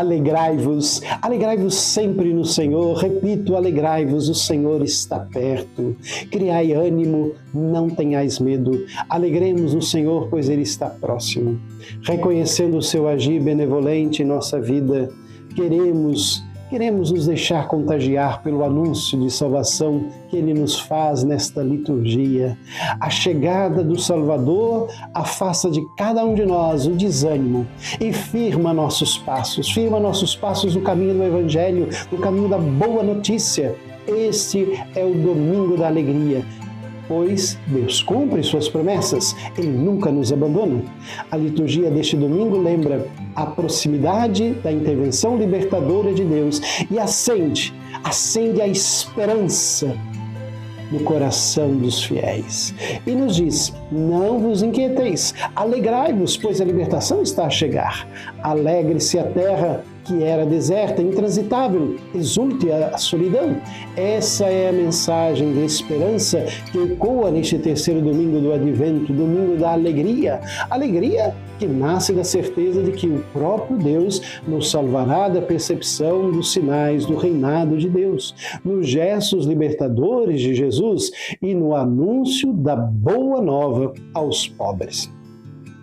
Alegrai-vos, alegrai-vos sempre no Senhor. Repito, alegrai-vos, o Senhor está perto. Criai ânimo, não tenhais medo. Alegremos no Senhor, pois Ele está próximo. Reconhecendo o seu agir benevolente em nossa vida, queremos nos deixar contagiar pelo anúncio de salvação que Ele nos faz nesta liturgia. A chegada do Salvador afasta de cada um de nós o desânimo e firma nossos passos no caminho do Evangelho, no caminho da boa notícia. Este é o domingo da alegria, pois Deus cumpre suas promessas, Ele nunca nos abandona. A liturgia deste domingo lembra a proximidade da intervenção libertadora de Deus e acende a esperança no coração dos fiéis. E nos diz: não vos inquieteis, alegrai-vos, pois a libertação está a chegar. Alegre-se a terra que era deserta, intransitável, exulte a solidão. Essa é a mensagem de esperança que ecoa neste terceiro domingo do Advento, domingo da alegria. Alegria que nasce da certeza de que o próprio Deus nos salvará da percepção dos sinais do reinado de Deus, nos gestos libertadores de Jesus e no anúncio da boa nova aos pobres.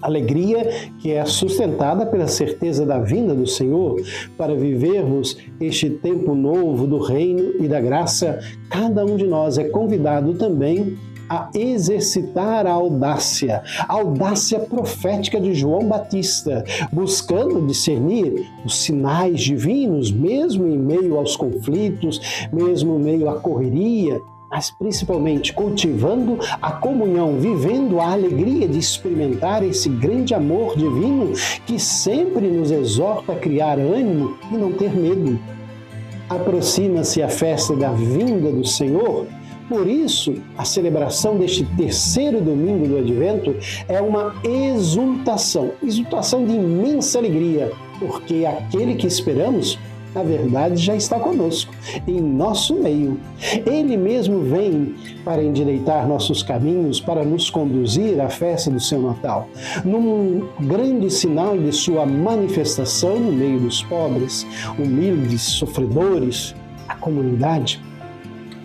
Alegria que é sustentada pela certeza da vinda do Senhor. Para vivermos este tempo novo do reino e da graça, cada um de nós é convidado também a exercitar a audácia profética de João Batista, buscando discernir os sinais divinos, mesmo em meio aos conflitos, mesmo em meio à correria, mas principalmente cultivando a comunhão, vivendo a alegria de experimentar esse grande amor divino que sempre nos exorta a criar ânimo e não ter medo. Aproxima-se a festa da vinda do Senhor. Por isso, a celebração deste terceiro domingo do Advento é uma exultação de imensa alegria, porque aquele que esperamos, na verdade, já está conosco, em nosso meio. Ele mesmo vem para endireitar nossos caminhos, para nos conduzir à festa do seu Natal, num grande sinal de sua manifestação no meio dos pobres, humildes, sofredores, a comunidade.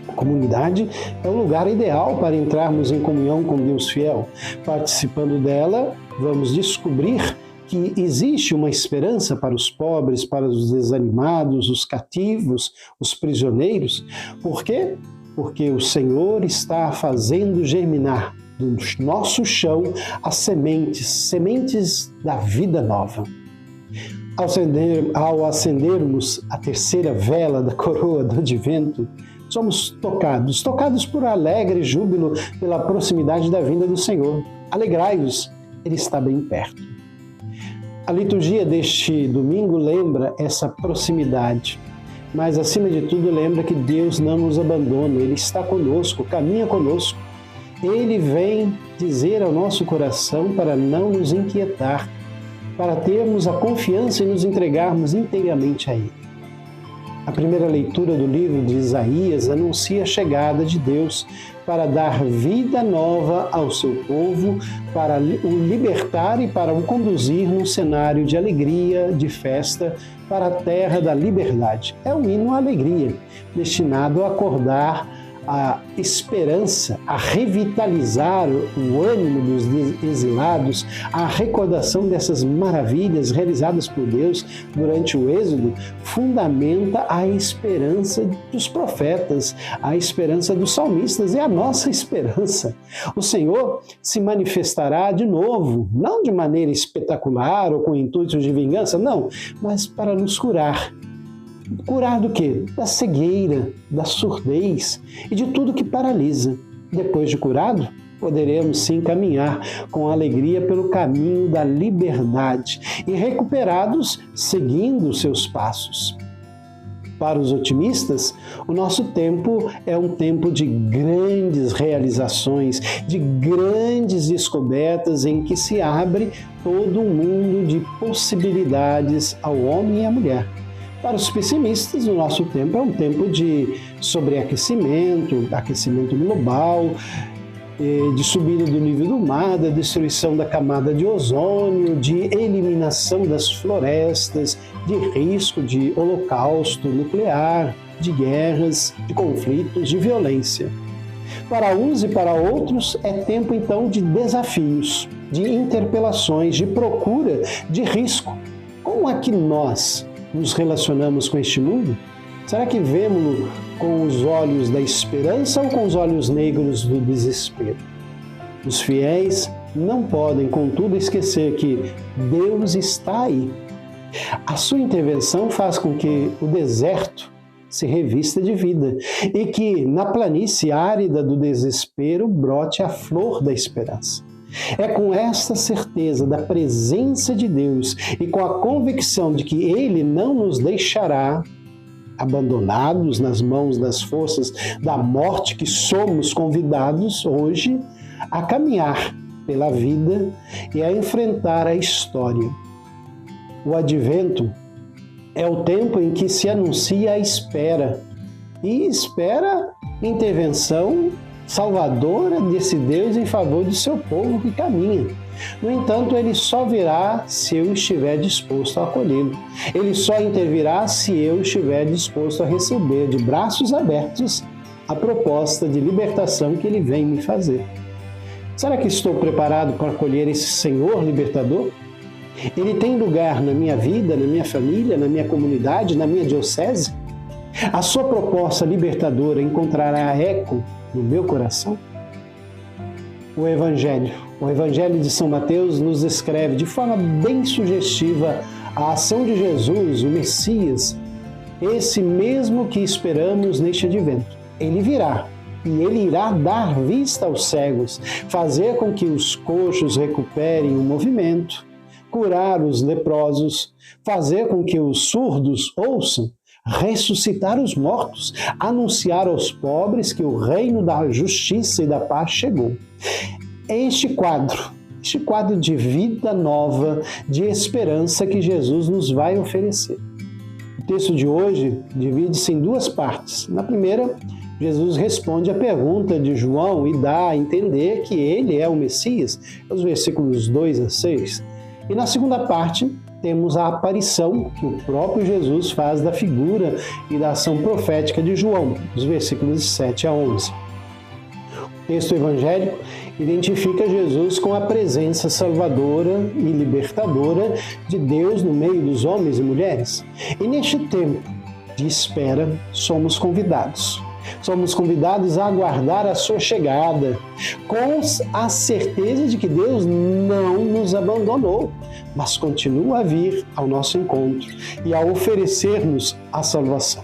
A comunidade é o lugar ideal para entrarmos em comunhão com Deus fiel. Participando dela, vamos descobrir que existe uma esperança para os pobres, para os desanimados, os cativos, os prisioneiros. Por quê? Porque o Senhor está fazendo germinar do nosso chão as sementes da vida nova. Ao acendermos a terceira vela da coroa do Advento, somos tocados por alegre júbilo pela proximidade da vinda do Senhor. Alegrai-vos, Ele está bem perto. A liturgia deste domingo lembra essa proximidade, mas acima de tudo lembra que Deus não nos abandona, Ele está conosco, caminha conosco. Ele vem dizer ao nosso coração para não nos inquietar, para termos a confiança e nos entregarmos inteiramente a Ele. A primeira leitura do livro de Isaías anuncia a chegada de Deus para dar vida nova ao seu povo, para o libertar e para o conduzir num cenário de alegria, de festa, para a terra da liberdade. É um hino à alegria, destinado a acordar a esperança, a revitalizar o ânimo dos exilados, a recordação dessas maravilhas realizadas por Deus durante o Êxodo, fundamenta a esperança dos profetas, a esperança dos salmistas e a nossa esperança. O Senhor se manifestará de novo, não de maneira espetacular ou com intuito de vingança, não, mas para nos curar. Curar do quê? Da cegueira, da surdez e de tudo que paralisa. Depois de curado, poderemos sim caminhar com alegria pelo caminho da liberdade e recuperados seguindo os seus passos. Para os otimistas, o nosso tempo é um tempo de grandes realizações, de grandes descobertas em que se abre todo um mundo de possibilidades ao homem e à mulher. Para os pessimistas, o nosso tempo é um tempo de sobreaquecimento, aquecimento global, de subida do nível do mar, da destruição da camada de ozônio, de eliminação das florestas, de risco de holocausto nuclear, de guerras, de conflitos, de violência. Para uns e para outros é tempo então de desafios, de interpelações, de procura, de risco. Como é que nós nos relacionamos com este mundo? Será que vemos-lo com os olhos da esperança ou com os olhos negros do desespero? Os fiéis não podem, contudo, esquecer que Deus está aí. A sua intervenção faz com que o deserto se revista de vida e que na planície árida do desespero brote a flor da esperança. É com esta certeza da presença de Deus e com a convicção de que Ele não nos deixará abandonados nas mãos das forças da morte que somos convidados hoje a caminhar pela vida e a enfrentar a história. O advento é o tempo em que se anuncia a espera, e espera intervenção salvadora desse Deus em favor do seu povo que caminha. No entanto, ele só virá se eu estiver disposto a acolhê-lo. Ele só intervirá se eu estiver disposto a receber de braços abertos a proposta de libertação que ele vem me fazer. Será que estou preparado para acolher esse Senhor libertador? Ele tem lugar na minha vida, na minha família, na minha comunidade, na minha diocese? A sua proposta libertadora encontrará eco no meu coração? O Evangelho de São Mateus nos descreve de forma bem sugestiva a ação de Jesus, o Messias, esse mesmo que esperamos neste advento. Ele virá e ele irá dar vista aos cegos, fazer com que os coxos recuperem o movimento, curar os leprosos, fazer com que os surdos ouçam, ressuscitar os mortos, anunciar aos pobres que o reino da justiça e da paz chegou. É este quadro de vida nova, de esperança que Jesus nos vai oferecer. O texto de hoje divide-se em duas partes. Na primeira, Jesus responde à pergunta de João e dá a entender que ele é o Messias, os versículos 2 a 6. E na segunda parte, temos a aparição que o próprio Jesus faz da figura e da ação profética de João, dos versículos 7 a 11. O texto evangélico identifica Jesus com a presença salvadora e libertadora de Deus no meio dos homens e mulheres. E neste tempo de espera, somos convidados. Somos convidados a aguardar a sua chegada, com a certeza de que Deus não nos abandonou, mas continua a vir ao nosso encontro e a oferecer-nos a salvação.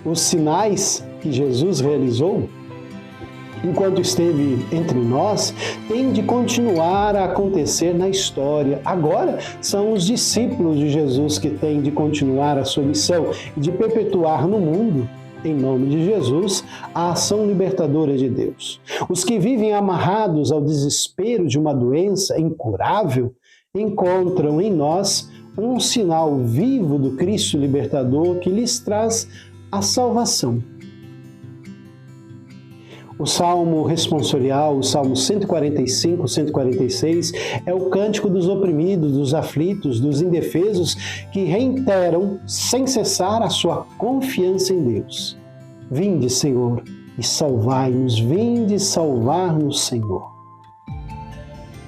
Os sinais que Jesus realizou, enquanto esteve entre nós, têm de continuar a acontecer na história. Agora são os discípulos de Jesus que têm de continuar a sua missão e de perpetuar no mundo, em nome de Jesus, a ação libertadora de Deus. Os que vivem amarrados ao desespero de uma doença incurável encontram em nós um sinal vivo do Cristo libertador que lhes traz a salvação. O Salmo responsorial, o Salmo 145, 146, é o cântico dos oprimidos, dos aflitos, dos indefesos, que reiteram sem cessar a sua confiança em Deus. Vinde, Senhor, e salvai-nos, vinde salvar-nos, Senhor.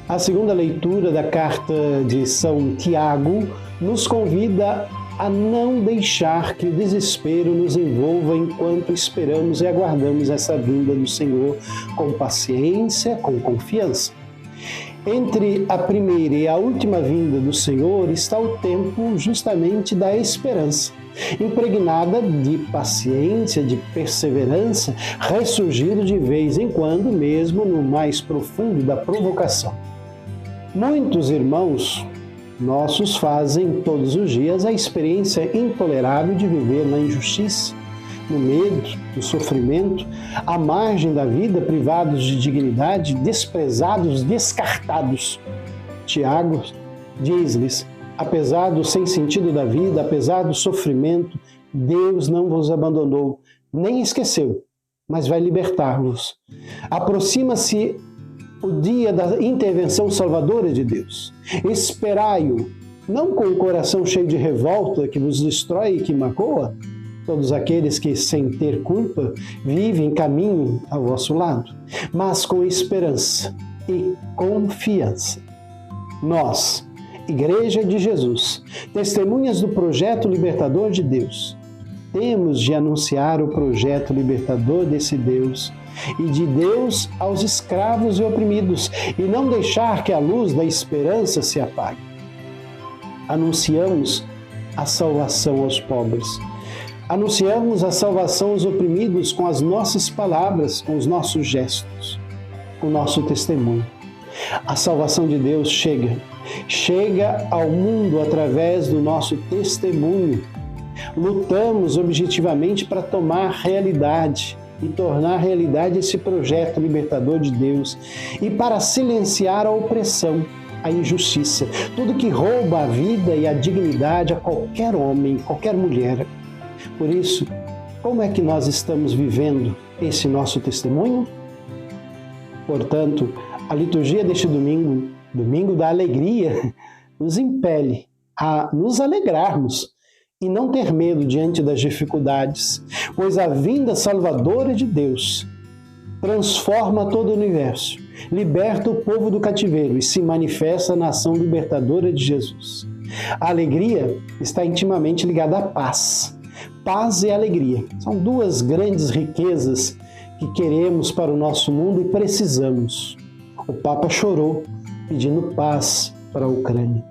A segunda leitura da carta de São Tiago nos convida a não deixar que o desespero nos envolva enquanto esperamos e aguardamos essa vinda do Senhor com paciência, com confiança. Entre a primeira e a última vinda do Senhor está o tempo justamente da esperança, impregnada de paciência, de perseverança, ressurgindo de vez em quando, mesmo no mais profundo da provocação. Muitos irmãos nossos fazem todos os dias a experiência intolerável de viver na injustiça, no medo, no sofrimento, à margem da vida, privados de dignidade, desprezados, descartados. Tiago diz-lhes: apesar do sem sentido da vida, apesar do sofrimento, Deus não vos abandonou, nem esqueceu. mas vai libertar-vos. Aproxima-se o dia da intervenção salvadora de Deus. Esperai-o, não com o coração cheio de revolta que vos destrói e que magoa, todos aqueles que, sem ter culpa, vivem caminho ao vosso lado, mas com esperança e confiança. Nós, Igreja de Jesus, testemunhas do projeto libertador de Deus, temos de anunciar o projeto libertador desse Deus e de Deus aos escravos e oprimidos, e não deixar que a luz da esperança se apague. Anunciamos a salvação aos pobres. Anunciamos a salvação aos oprimidos com as nossas palavras, com os nossos gestos, com o nosso testemunho. A salvação de Deus chega ao mundo através do nosso testemunho. Lutamos objetivamente para tomar realidade e tornar realidade esse projeto libertador de Deus e para silenciar a opressão, a injustiça, tudo que rouba a vida e a dignidade a qualquer homem, qualquer mulher. Por isso, como é que nós estamos vivendo esse nosso testemunho? Portanto, a liturgia deste domingo, domingo da alegria, nos impele a nos alegrarmos e não ter medo diante das dificuldades, pois a vinda salvadora de Deus transforma todo o universo, liberta o povo do cativeiro e se manifesta na ação libertadora de Jesus. A alegria está intimamente ligada à paz. Paz e alegria são duas grandes riquezas que queremos para o nosso mundo e precisamos. O Papa chorou pedindo paz para a Ucrânia.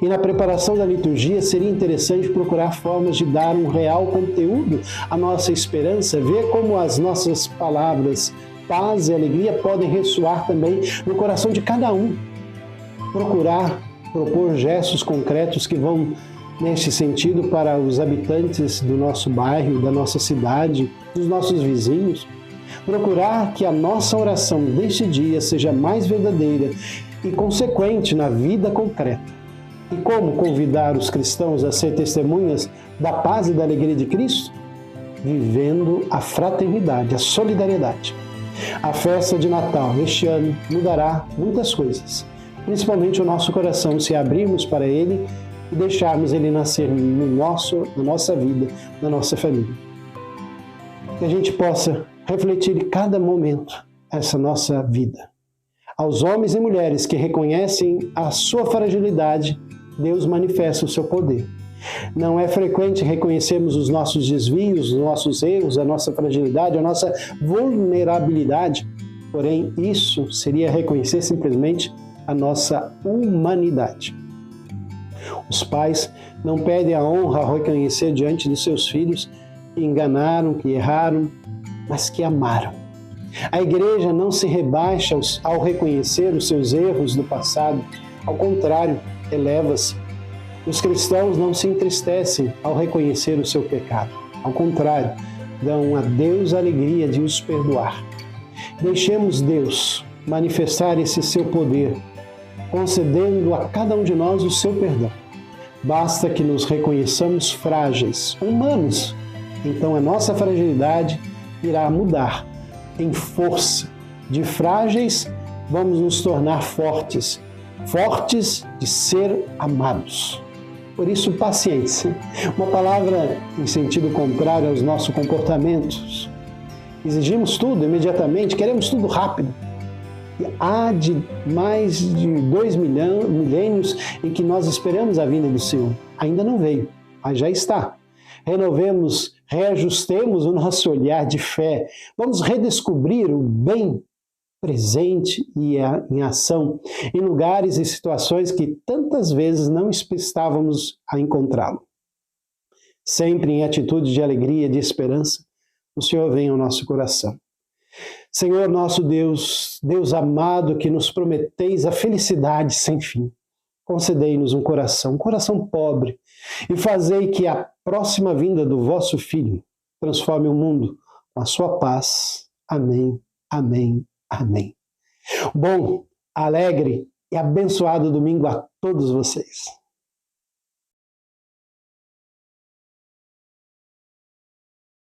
E na preparação da liturgia seria interessante procurar formas de dar um real conteúdo à nossa esperança, ver como as nossas palavras, paz e alegria, podem ressoar também no coração de cada um. Propor gestos concretos que vão neste sentido para os habitantes do nosso bairro, da nossa cidade, dos nossos vizinhos. Procurar que a nossa oração deste dia seja mais verdadeira e consequente na vida concreta. E como convidar os cristãos a ser testemunhas da paz e da alegria de Cristo? Vivendo a fraternidade, a solidariedade. A festa de Natal este ano mudará muitas coisas, principalmente o nosso coração, se abrirmos para Ele e deixarmos Ele nascer na nossa vida, na nossa família. Que a gente possa refletir em cada momento essa nossa vida. Aos homens e mulheres que reconhecem a sua fragilidade, Deus manifesta o seu poder. Não é frequente reconhecermos os nossos desvios, os nossos erros, a nossa fragilidade, a nossa vulnerabilidade. Porém, isso seria reconhecer simplesmente a nossa humanidade. Os pais não pedem a honra a reconhecer diante dos seus filhos que enganaram, que erraram, mas que amaram. A igreja não se rebaixa ao reconhecer os seus erros do passado, ao contrário, eleva-se. Os cristãos não se entristecem ao reconhecer o seu pecado, ao contrário, dão a Deus a alegria de os perdoar. Deixemos Deus manifestar esse seu poder, concedendo a cada um de nós o seu perdão. Basta que nos reconheçamos frágeis, humanos, então a nossa fragilidade irá mudar em força. De frágeis, vamos nos tornar fortes, fortes de ser amados. Por isso, paciência, uma palavra em sentido contrário aos nossos comportamentos. Exigimos tudo imediatamente, queremos tudo rápido. E há de mais de 2 milênios em que nós esperamos a vinda do Senhor. Ainda não veio, mas já está. Renovemos, reajustemos o nosso olhar de fé. Vamos redescobrir o bem presente e em ação em lugares e situações que tantas vezes não estávamos a encontrá-lo. Sempre em atitude de alegria, de esperança, o Senhor vem ao nosso coração. Senhor nosso Deus, Deus amado, que nos prometeis a felicidade sem fim, concedei-nos um coração pobre, e fazei que a próxima vinda do vosso Filho transforme o mundo com a sua paz. Amém, amém, amém. Bom, alegre e abençoado domingo a todos vocês.